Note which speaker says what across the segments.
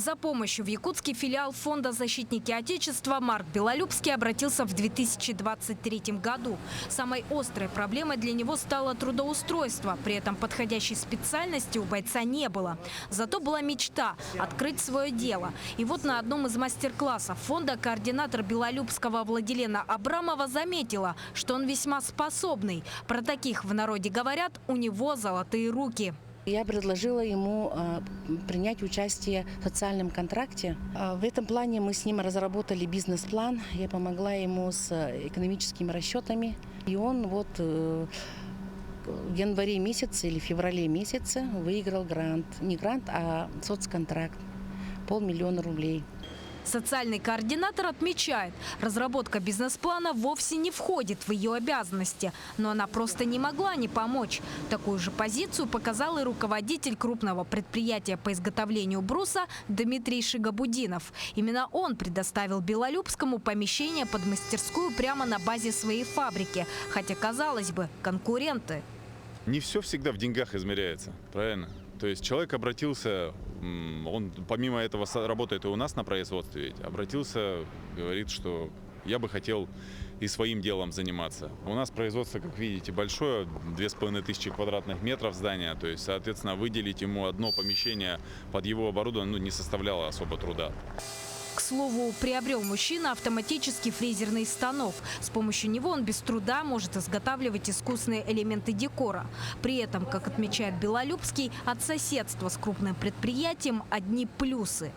Speaker 1: За помощью в якутский филиал фонда «Защитники Отечества» Марк Белолюбский обратился в 2023 году. Самой острой проблемой для него стало трудоустройство. При этом подходящей специальности у бойца не было. Зато была мечта – открыть свое дело. И вот на одном из мастер-классов фонда координатор Белолюбского Владилена Абрамова заметила, что он весьма способный. Про таких в народе говорят – у него золотые руки.
Speaker 2: Я предложила ему принять участие в социальном контракте. В этом плане мы с ним разработали бизнес-план. Я помогла ему с экономическими расчетами. И он в январе месяце или феврале месяце выиграл грант. Не грант, а соцконтракт. 500 000 рублей.
Speaker 1: Социальный координатор отмечает, разработка бизнес-плана вовсе не входит в ее обязанности, но она просто не могла не помочь. Такую же позицию показал и руководитель крупного предприятия по изготовлению бруса Дмитрий Шигабудинов. Именно он предоставил Белолюбскому помещение под мастерскую прямо на базе своей фабрики, хотя, казалось бы, конкуренты.
Speaker 3: Не все всегда в деньгах измеряется, правильно? То есть человек обратился, он помимо этого работает и у нас на производстве, ведь обратился, говорит, что я бы хотел и своим делом заниматься. У нас производство, как видите, большое, 2500 квадратных метров здания, то есть, соответственно, выделить ему одно помещение под его оборудование не составляло особо труда.
Speaker 1: К слову, приобрел мужчина автоматический фрезерный станок. С помощью него он без труда может изготавливать искусные элементы декора. При этом, как отмечает Белолюбский, от соседства с крупным предприятием одни плюсы.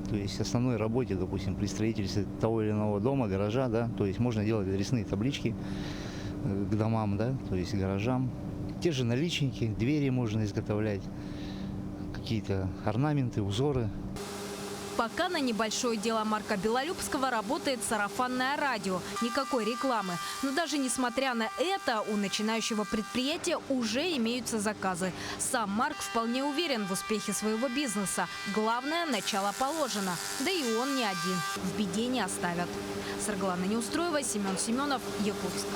Speaker 4: То есть основной работе, допустим, при строительстве того или иного дома, гаража, да, то есть можно делать адресные таблички к домам, да, то есть гаражам. Те же наличники, двери можно изготовлять, какие-то орнаменты, узоры.
Speaker 1: Пока на небольшое дело Марка Белолюбского работает сарафанное радио. Никакой рекламы. Но даже несмотря на это, у начинающего предприятия уже имеются заказы. Сам Марк вполне уверен в успехе своего бизнеса. Главное, начало положено. Да и он не один. В беде не оставят. Сарглана Неустроева, Семен Семенов, Якутск.